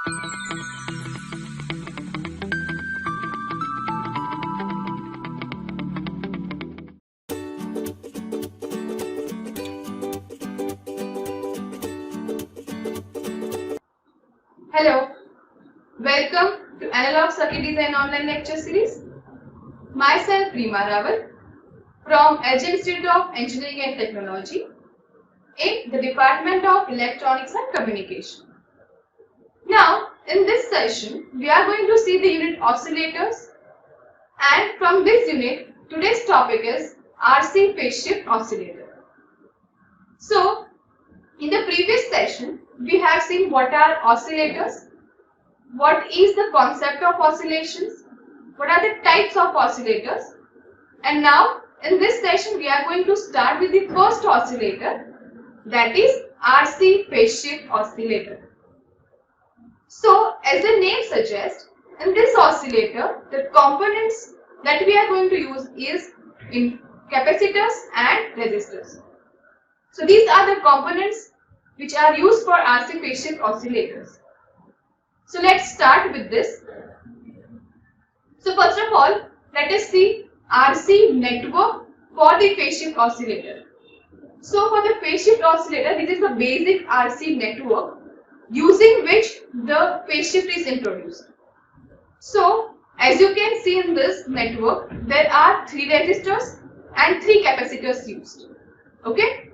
Hello, welcome to Analog Circuit Design online lecture series. Myself Reema Rawat from LG Institute of Engineering and Technology in the Department of Electronics and Communication. Now, in this session, we are going to see the unit oscillators, and from this unit, today's topic is RC phase shift oscillator. So, in the previous session, we have seen what are oscillators, what is the concept of oscillations, what are the types of oscillators, and now in this session we are going to start with the first oscillator, that is RC phase shift oscillator. So as the name suggests, in this oscillator the components that we are going to use is in capacitors and resistors. So these are the components which are used for RC phase shift oscillators. So let's start with this. So first of all, let us see RC network for the phase shift oscillator. So for the phase shift oscillator, this is the basic RC network using which the phase shift is introduced. So as you can see in this network, there are 3 resistors and 3 capacitors used. Okay.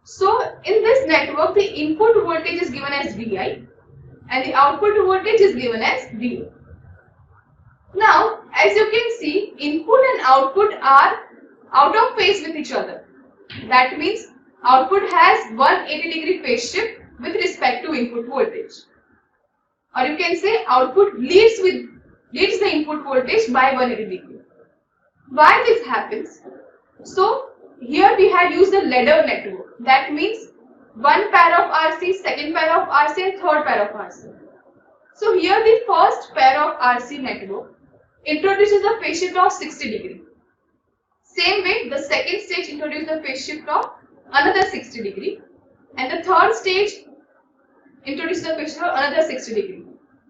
So in this network, the input voltage is given as Vi and the output voltage is given as Vo. Now, as you can see, input and output are out of phase with each other. That means output has 180-degree phase shift with respect to input voltage. Or you can say output leads the input voltage by 180 degree. Why this happens? So here we have used the ladder network. That means one pair of RC, second pair of RC and third pair of RC. So here the first pair of RC network introduces a phase shift of 60 degree. Same way the second stage introduces a phase shift of another 60 degree and the third stage introduces a phase shift of another 60 degree.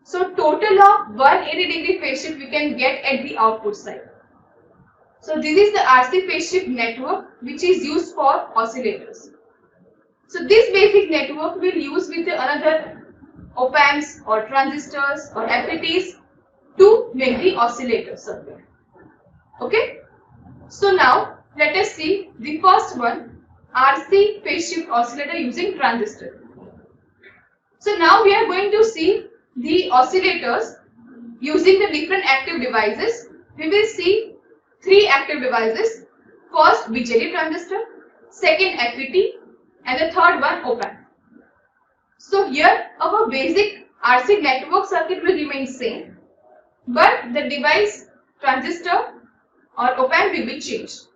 So total of 180 degree phase shift we can get at the output side. So this is the RC phase shift network which is used for oscillators. So this basic network we'll use with the another op-amps or transistors or FETs to make the oscillator circuit. Okay. So now let us see the first one, RC phase shift oscillator using transistor. So now we are going to see the oscillators using the different active devices. We will see 3 active devices. First BJT transistor, second FET and the third one op-amp. So here our basic RC network circuit will remain same, but the device transistor or op-amp will be changed.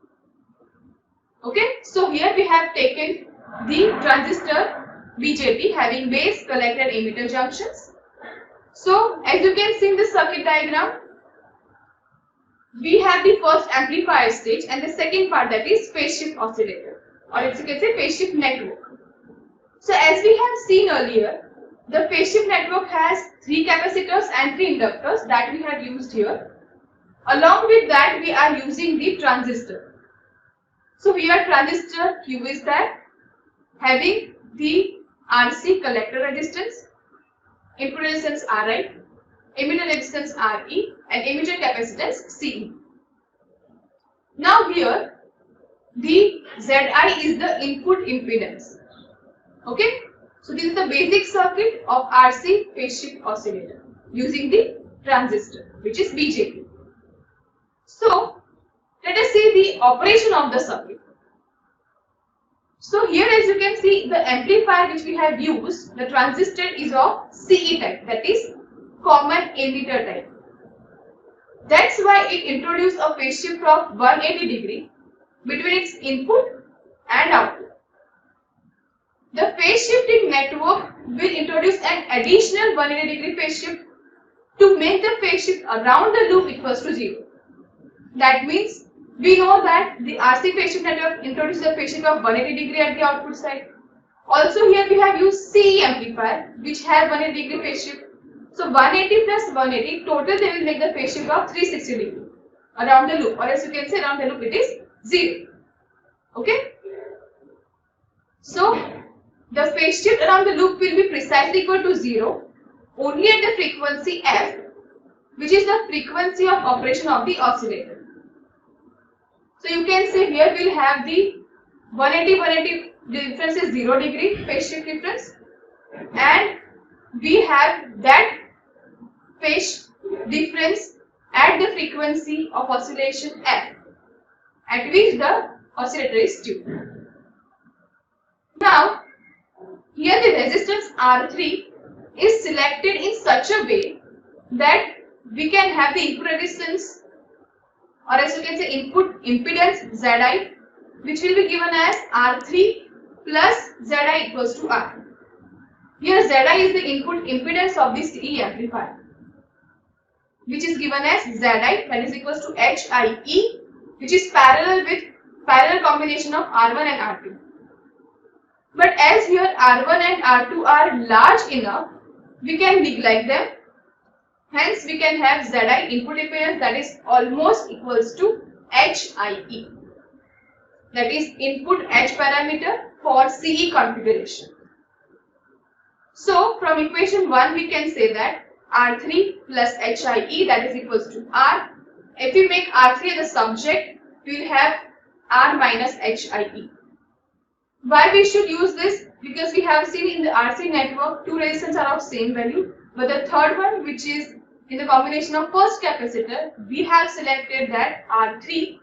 Okay, so here we have taken the transistor BJT having base, collector, emitter junctions. So as you can see in the circuit diagram, we have the first amplifier stage and the second part, that is phase shift oscillator, or as you can say phase shift network. So as we have seen earlier, the phase shift network has 3 capacitors and 3 inductors that we have used here. Along with that, we are using the transistor. So here transistor Q is that, having the RC collector resistance, input resistance Ri, emitter resistance Re and emitter capacitance Ce. Now here the Zi is the input impedance. Okay, so this is the basic circuit of RC phase shift oscillator using the transistor, which is BJT. So let us see the operation of the circuit. So here as you can see, the amplifier which we have used, the transistor is of CE type, that is common emitter type. That's why it introduced a phase shift of 180 degree between its input and output. The phase shifting network will introduce an additional 180 degree phase shift to make the phase shift around the loop equals to 0. That means we know that the RC phase shift network introduces a phase shift of 180 degree at the output side. Also here we have used CE amplifier which has 180 degree phase shift. So 180 plus 180, total they will make the phase shift of 360 degree around the loop, or as you can say around the loop it is 0. Okay. So the phase shift around the loop will be precisely equal to 0 only at the frequency f, which is the frequency of operation of the oscillator. So you can say here we will have the 180 difference is 0 degree phase shift difference, and we have that phase difference at the frequency of oscillation f, at which the oscillator is tuned. Now, here the resistance R3 is selected in such a way that we can have the input resistance, or as you can say input impedance Zi, which will be given as R3 plus Zi equals to R. Here Zi is the input impedance of the CE amplifier, which is given as Zi, that is equals to HIE, which is parallel combination of R1 and R2. But as here R1 and R2 are large enough, we can neglect them. Hence, we can have Zi input impedance that is almost equals to HIE. That is input H parameter for CE configuration. So, from equation 1 we can say that R3 plus HIE, that is equals to R. If we make R3 the subject, we will have R minus HIE. Why we should use this? Because we have seen in the RC network two resistors are of same value, but the third one, which is in the combination of first capacitor, we have selected that R3,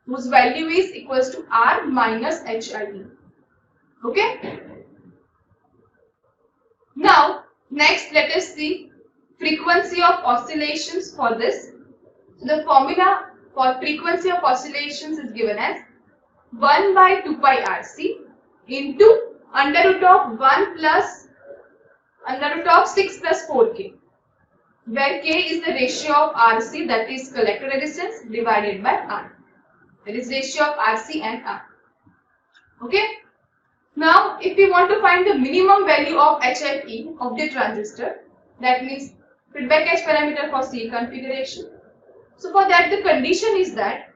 whose value is equals to R minus HIE. Okay. Now, next let us see frequency of oscillations for this. So the formula for frequency of oscillations is given as 1 by 2 pi RC into under root of 1 plus under root of 6 plus 4K, where K is the ratio of RC, that is collector resistance, divided by R. That is ratio of RC and R. Okay. Now, if we want to find the minimum value of HFE of the transistor, that means feedback H parameter for CE configuration. So for that the condition is that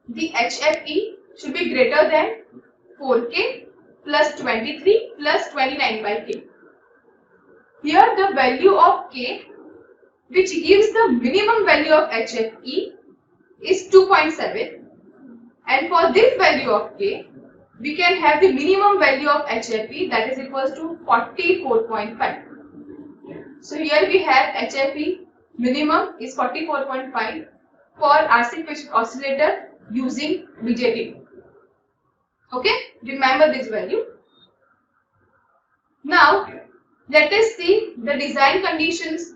the HFE should be greater than 4K plus 23 plus 29 by K. Here the value of K, which gives the minimum value of HFE, is 2.7, and for this value of K, we can have the minimum value of HFE, that is equals to 44.5. So here we have HFE minimum is 44.5 for RC phase shift oscillator using BJT. Okay, remember this value. Now let us see the design conditions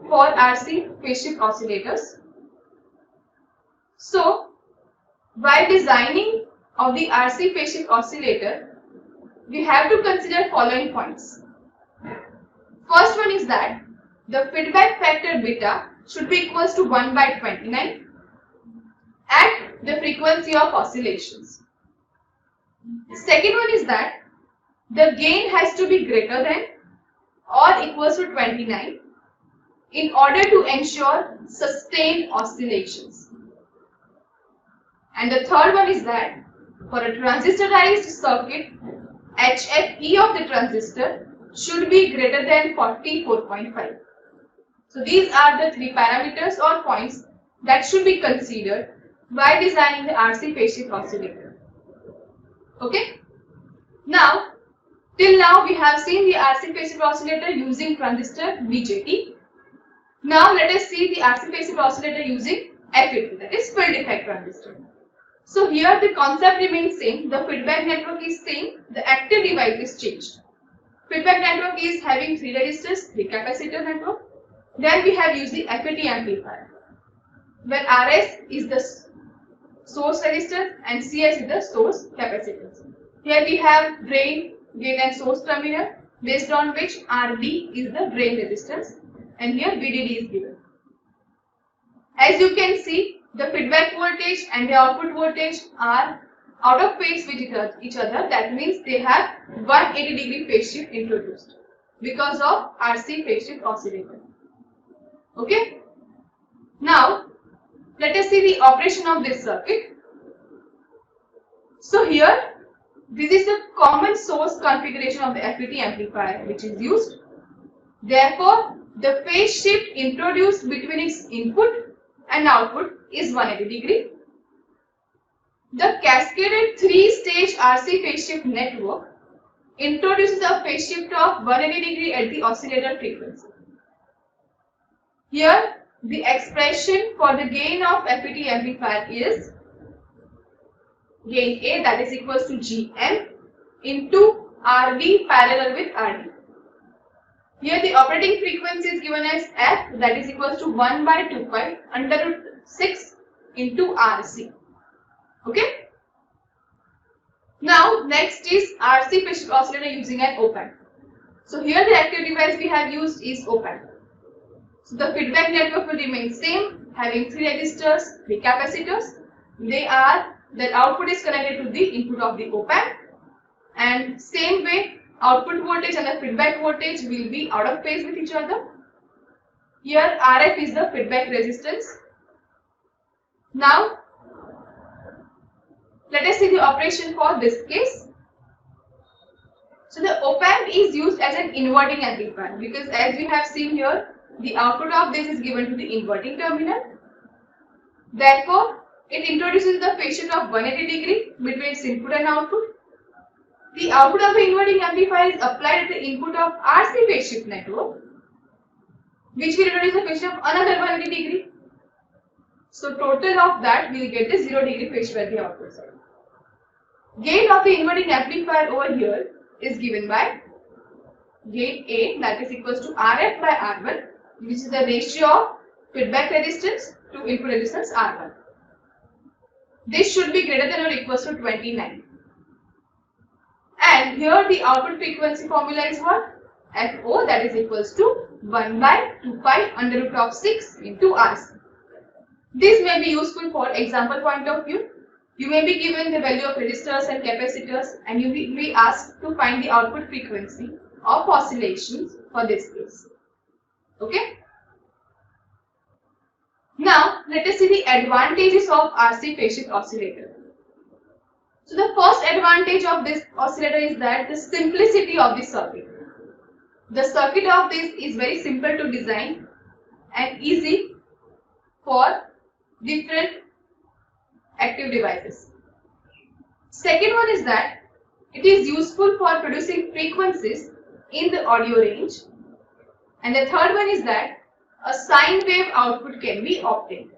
for RC phase shift oscillators. So while designing of the RC phase shift oscillator, we have to consider following points. First one is that the feedback factor beta should be equals to 1 by 29 at the frequency of oscillations. Second one is that the gain has to be greater than or equals to 29 in order to ensure sustained oscillations. And the third one is that for a transistorized circuit, HFE of the transistor should be greater than 44.5. So these are the three parameters or points that should be considered while designing the RC phase shift oscillator. Okay. Now, till now we have seen the RC phase shift oscillator using transistor BJT. Now let us see the RC phase shift oscillator using FET, that is field effect transistor. So here the concept remains same, the feedback network is same, the active device is changed. Feedback network is having 3 resistors, 3 capacitor network. Then we have used the FET amplifier, where RS is the source resistor and CS is the source capacitance. Here we have drain, gate and source terminal, based on which RD is the drain resistance, and here VDD is given. As you can see, the feedback voltage and the output voltage are out of phase with each other. That means they have 180 degree phase shift introduced. because of RC phase shift oscillator. Okay. Now let us see the operation of this circuit. So here this is the common source configuration of the FET amplifier which is used. Therefore, the phase shift introduced between its input and output is 180 degree. The cascaded 3-stage RC phase shift network introduces a phase shift of 180 degree at the oscillator frequency. Here, the expression for the gain of FET amplifier is gain A, that is equals to Gm into Rd parallel with Rd. Here the operating frequency is given as F, that is equals to 1 by 2 pi under root 6 into Rc. Okay. Now next is RC phase shift oscillator using an op-amp. So here the active device we have used is op-amp. So the feedback network will remain same, having 3 resistors, 3 capacitors. Their output is connected to the input of the op-amp, and same way output voltage and the feedback voltage will be out of phase with each other. Here RF is the feedback resistance. Now let us see the operation for this case. So the op-amp is used as an inverting amplifier because as we have seen here, the output of this is given to the inverting terminal. Therefore, it introduces the phase shift of 180 degree between its input and output. The output of the inverting amplifier is applied at the input of RC phase shift network, which will introduce the phase shift of another 180 degree. So total of that we will get the 0 degree phase shift at the output side. Gain of the inverting amplifier over here is given by gain A, that is equals to Rf by R1, which is the ratio of feedback resistance to input resistance R1. This should be greater than or equals to 29. And here the output frequency formula is what? Fo, that is equals to 1 by 2 pi under root of 6 into Rc. This may be useful for example point of view. You may be given the value of resistors and capacitors and you will be asked to find the output frequency of oscillations for this case. Okay. Now let us see the advantages of RC phase shift oscillator. So the first advantage of this oscillator is that the simplicity of the circuit. The circuit of this is very simple to design and easy for different active devices. Second one is that it is useful for producing frequencies in the audio range. And the third one is that a sine wave output can be obtained.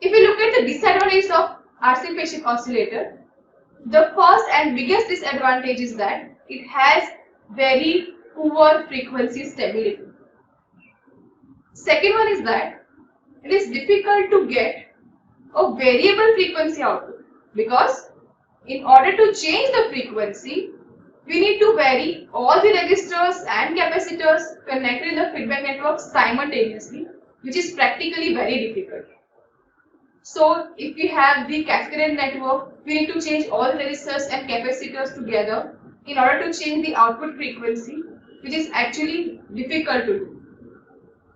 If you look at the disadvantages of RC phase shift oscillator, the first and biggest disadvantage is that it has very poor frequency stability. Second one is that it is difficult to get a variable frequency output because in order to change the frequency, we need to vary all the resistors and capacitors connected in the feedback network simultaneously, which is practically very difficult. So if we have the cascaded network, we need to change all resistors and capacitors together in order to change the output frequency, which is actually difficult to do.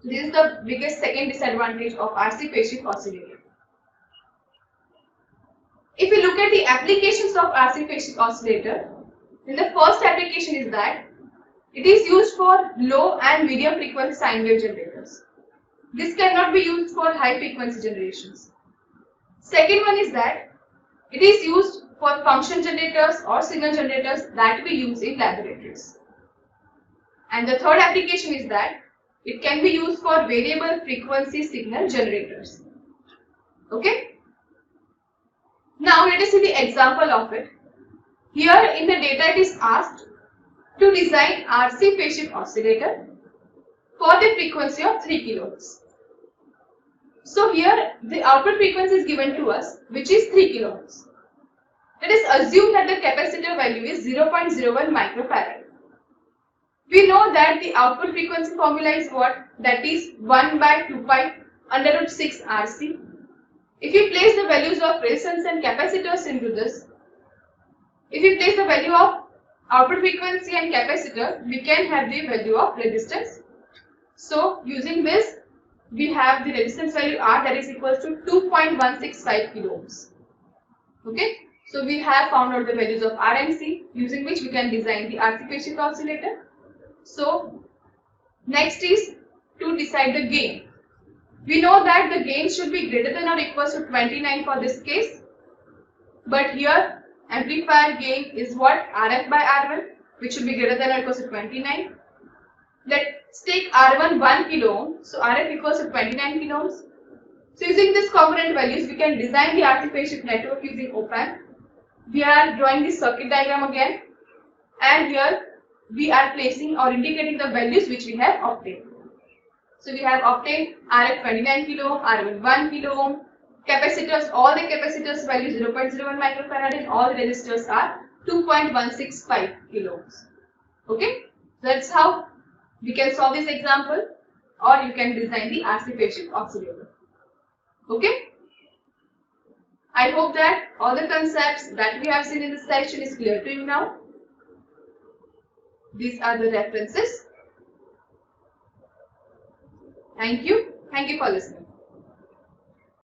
This is the biggest second disadvantage of RC phase shift oscillator. If we look at the applications of RC phase shift oscillator, then the first application is that it is used for low and medium frequency sine wave generators. This cannot be used for high frequency generations. Second one is that it is used for function generators or signal generators that we use in laboratories. And the third application is that it can be used for variable frequency signal generators. Okay. Now let us see the example of it. Here in the data it is asked to design RC phase shift oscillator for the frequency of 3 kHz. So here the output frequency is given to us, which is 3 kHz. Let us assume that the capacitor value is 0.01 microfarad. We know that the output frequency formula is what? That is 1 by 2 pi under root 6 RC. If you place the values of resistance and capacitors into this, if you place the value of output frequency and capacitor, we can have the value of resistance. So using this, we have the resistance value R, that is equals to 2.165 kilo ohms. Okay, so we have found out the values of R and C, using which we can design the RC phase shift oscillator. So next is to decide the gain. We know that the gain should be greater than or equals to 29 for this case, but here amplifier gain is what? RF by R1, which should be greater than or equals to 29. Let's take R1 1 kilo ohm, so RF equals to 29 kilo ohms. So using these component values, we can design the RC phase shift network using op-amp. We are drawing the circuit diagram again, and here we are placing or indicating the values which we have obtained. So we have obtained RF 29 kilo ohm, R1 1 kilo ohm, capacitors, all the capacitors value 0.01 microfarad and all the resistors are 2.165 kilo ohms. Okay, that's how we can solve this example, or you can design the RC phase shift oscillator. Okay, I hope that all the concepts that we have seen in this section is clear to you now. These are the references. Thank you for listening.